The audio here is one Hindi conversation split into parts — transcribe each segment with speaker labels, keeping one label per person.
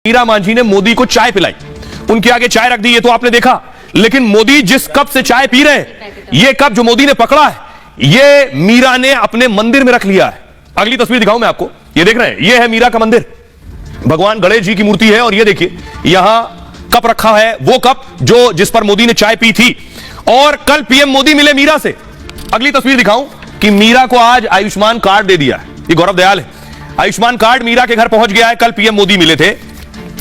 Speaker 1: मीरा मांझी ने मोदी को चाय पिलाई, उनके आगे चाय रख दी, ये तो आपने देखा। लेकिन मोदी जिस कप से चाय पी रहे हैं, ये कप जो मोदी ने पकड़ा है, ये मीरा ने अपने मंदिर में रख लिया है। अगली तस्वीर दिखाऊं मैं आपको, ये देख रहे हैं, ये है मीरा का मंदिर, भगवान गणेश जी की मूर्ति है। और ये देखिए यहां कप रखा है, वो कप जो जिस पर मोदी ने चाय पी थी। और कल पीएम मोदी मिले मीरा से। अगली तस्वीर दिखाऊं कि मीरा को आज आयुष्मान कार्ड दे दिया है, ये गौरव दयाल है। आयुष्मान कार्ड मीरा के घर पहुंच गया है, कल पीएम मोदी मिले थे।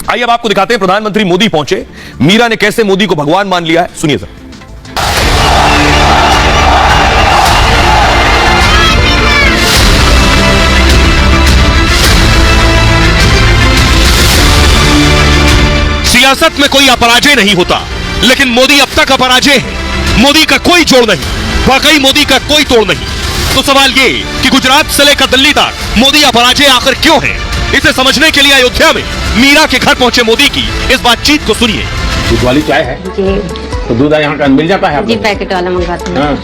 Speaker 1: आइए अब आपको दिखाते हैं प्रधानमंत्री मोदी पहुंचे, मीरा ने कैसे मोदी को भगवान मान लिया है, सुनिए सर।
Speaker 2: सियासत में कोई अपराजय नहीं होता, लेकिन मोदी अब तक अपराजय है। मोदी का कोई जोड़ नहीं, वाकई मोदी का कोई तोड़ नहीं। तो सवाल ये कि गुजरात से लेकर दिल्ली तक मोदी अपराजय आखिर क्यों है, इसे समझने के लिए अयोध्या में मीरा के घर पहुंचे मोदी की इस बातचीत को सुनिए।
Speaker 3: दूध वाली चाय है
Speaker 4: जी,
Speaker 3: तो दूध यहाँ का मिल जाता है
Speaker 4: जी पैकेट वाला मंगवाते हैं।
Speaker 3: हाँ।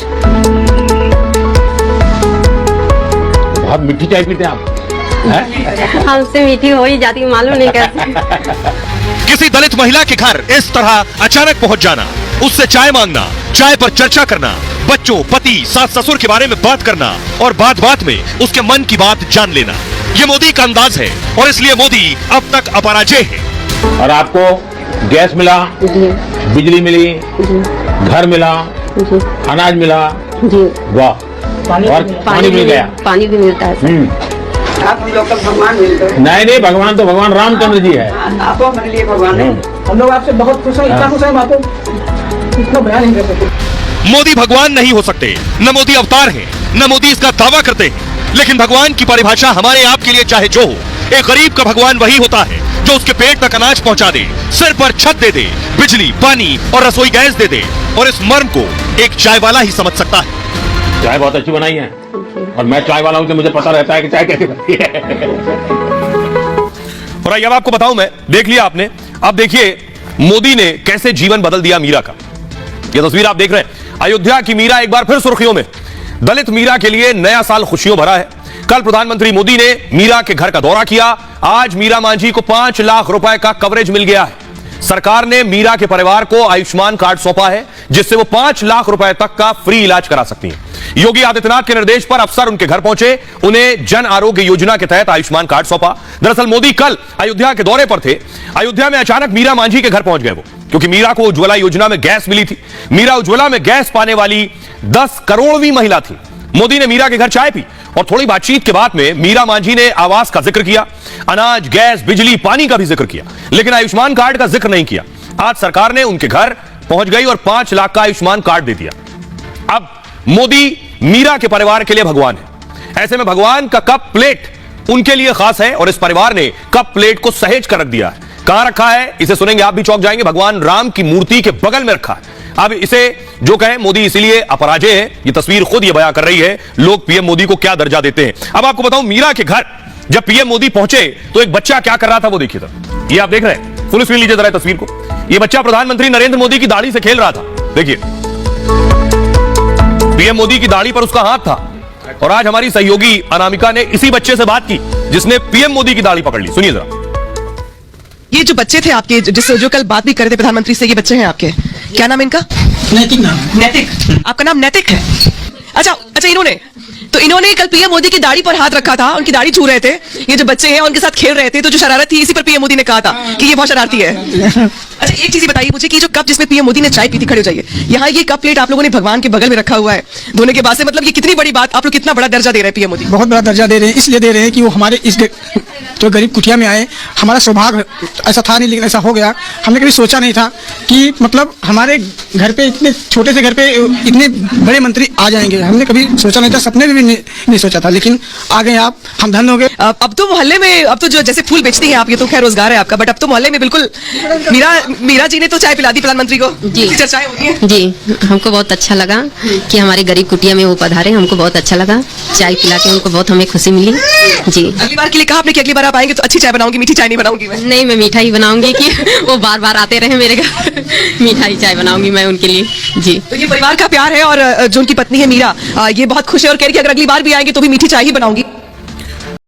Speaker 3: बहुत मीठी चाय पीते हैं आप हैं?
Speaker 4: हमसे मीठी हो ही जाती, मालूम नहीं कैसे।
Speaker 2: किसी दलित महिला के घर इस तरह अचानक पहुंच जाना, उससे चाय मांगना, चाय पर चर्चा करना, बच्चों, पति, सास ससुर के बारे में बात करना और बात बात में उसके मन की बात जान लेना, ये मोदी का अंदाज है और इसलिए मोदी अब तक अपराजय है।
Speaker 3: और आपको गैस मिला, बिजली मिली, घर मिला, अनाज मिला, वाह, और पानी मिल गया,
Speaker 4: पानी भी मिलता है सर।
Speaker 5: आप हम लोग का भगवान मिलते हैं।
Speaker 3: नहीं भगवान तो भगवान रामचंद्र जी है।
Speaker 5: आपको हमारे लिए भगवान है। हम लोग आपसे बहुत खुश हैं, इतना खुश हैं, आपको इसको बयान नहीं कर सकते।
Speaker 2: मोदी भगवान नहीं हो सकते, न मोदी अवतार है, न मोदी इसका दावा करते हैं। लेकिन भगवान की परिभाषा हमारे आपके लिए चाहे जो हो, एक गरीब का भगवान वही होता है जो उसके पेट तक अनाज पहुंचा दे, सिर पर छत दे दे, बिजली, पानी और रसोई गैस दे दे। और इस मर्म को एक चाय वाला ही समझ सकता है।
Speaker 3: चाय बहुत अच्छी बनाई है और मैं चाय वाला हूँ तो मुझे पता रहता है कि चाय कैसे बनती है।
Speaker 1: और अब आपको बताऊं मैं, देख लिया आपने, अब देखिए मोदी ने कैसे जीवन बदल दिया मीरा का। यह तस्वीर आप देख रहे हैं, अयोध्या की मीरा एक बार फिर सुर्खियों में। दलित मीरा के लिए नया साल खुशियों भरा है। कल प्रधानमंत्री मोदी ने मीरा के घर का दौरा किया। आज मीरा मांझी को 5 लाख रुपए का कवरेज मिल गया है। सरकार ने मीरा के परिवार को आयुष्मान कार्ड सौंपा है, जिससे वो 5 लाख रुपए तक का फ्री इलाज करा सकती हैं। योगी आदित्यनाथ के निर्देश पर अफसर उनके घर पहुंचे, उन्हें जन आरोग्य योजना के तहत आयुष्मान कार्ड सौंपा। दरअसल मोदी कल अयोध्या के दौरे पर थे। अयोध्या में अचानक मीरा मांझी के घर पहुंच गए वो, क्योंकि मीरा को उज्ज्वला योजना में गैस मिली थी। मीरा उज्ज्वला में गैस पाने वाली 10 करोड़वीं महिला थी। मोदी ने मीरा के घर चाय पी और थोड़ी बातचीत के बाद में मीरा मांझी ने आवास का जिक्र किया, अनाज, गैस, बिजली, पानी का भी जिक्र किया, लेकिन आयुष्मान कार्ड का जिक्र नहीं किया। आज सरकार ने उनके घर पहुंच गई और 5 लाख का आयुष्मान कार्ड दे दिया। अब मोदी मीरा के परिवार के लिए भगवान है। ऐसे में भगवान का कप प्लेट उनके लिए खास है और इस परिवार ने कप प्लेट को सहेज कर रख दिया है। कहां रखा है इसे सुनेंगे, आप भी चौंक जाएंगे। भगवान राम की मूर्ति के बगल में रखा है। अब इसे जो कहे मोदी इसीलिए अपराजय है, ये तस्वीर खुद ये बयां कर रही है लोग पीएम मोदी को क्या दर्जा देते हैं। अब आपको बताऊं, मीरा के घर जब पीएम मोदी पहुंचे तो एक बच्चा क्या कर रहा था वो देखिए सर। ये आप देख रहे हैं, फुल स्क्रीन लीजिए जरा तस्वीर को। ये बच्चा प्रधानमंत्री नरेंद्र मोदी की दाढ़ी से खेल रहा था, देखिए पीएम मोदी की दाढ़ी पर उसका हाथ था। और आज हमारी सहयोगी अनामिका ने इसी बच्चे से बात की जिसने पीएम मोदी की दाढ़ी पकड़ ली, सुनिए जरा।
Speaker 6: ये जो बच्चे थे आपके, जिससे जो कल बात भी कर रहे थे प्रधानमंत्री से, ये बच्चे हैं आपके, क्या नाम इनका?
Speaker 5: नैतिक नाम।
Speaker 6: नैतिक, आपका नाम नैतिक है? अच्छा, इन्होंने कल पीएम मोदी की दाढ़ी पर हाथ रखा था, उनकी दाढ़ी छू रहे थे। ये जो बच्चे हैं उनके साथ खेल रहे थे, तो जो शरारत थी इसी पर पीएम मोदी ने कहा था कि ये बहुत शरारती है। अच्छा, एक चीज बताइए मुझे कि जो कप जिसमें पीएम मोदी ने चाय पी थी, खड़े हो जाइए, यहाँ ये कप प्लेट आप लोगों ने भगवान के बगल में रखा हुआ है धोने के बाद से, मतलब ये कितनी बड़ी बात, आप लोग कितना बड़ा दर्जा दे रहे हैं पीएम मोदी?
Speaker 7: बहुत बड़ा दर्जा दे रहे हैं, इसलिए दे रहे हैं कि वो हमारे इस जो गरीब कुटिया में आए। हमारा सौभाग्य ऐसा था नहीं, लेकिन ऐसा हो गया। हमने कभी सोचा नहीं था कि मतलब हमारे घर पे, इतने छोटे से घर पे इतने बड़े मंत्री आ जाएंगे। हमने कभी सोचा नहीं था, सपने में भी नहीं सोचा था, लेकिन आ गए आप, हम धन्य हो गए।
Speaker 6: अब तो मोहल्ले में, अब तो जो जैसे फूल बेचती हैं आप, ये तो खैर रोजगार है आपका, बट अब तो मोहल्ले में बिल्कुल मीरा जी ने तो चाय पिला दी प्रधानमंत्री को।
Speaker 4: जी,
Speaker 6: चर्चाएं होती हैं।
Speaker 4: जी, हमको बहुत अच्छा लगा कि हमारे गरीब कुटिया में वो पधारे, हमको बहुत अच्छा लगा। चाय पिला के उनको बहुत हमें खुशी मिली। जी,
Speaker 6: अगली बार के लिए कहा आपने कि अगली बार आप आएंगे तो अच्छी चाय बनाऊंगी, मीठी चाय नहीं बनाऊंगी मैं।
Speaker 4: नहीं, मैं मीठा बनाऊंगी कि वो बार बार आते रहे मेरे घर। मीठा चाय बनाऊंगी मैं उनके लिए। जी,
Speaker 6: तो ये परिवार का प्यार है और जो उनकी पत्नी है मीरा, ये बहुत खुश है और कह रही है कि अगर अगली बार भी आएंगे तो भी मीठी चाय ही बनाऊंगी।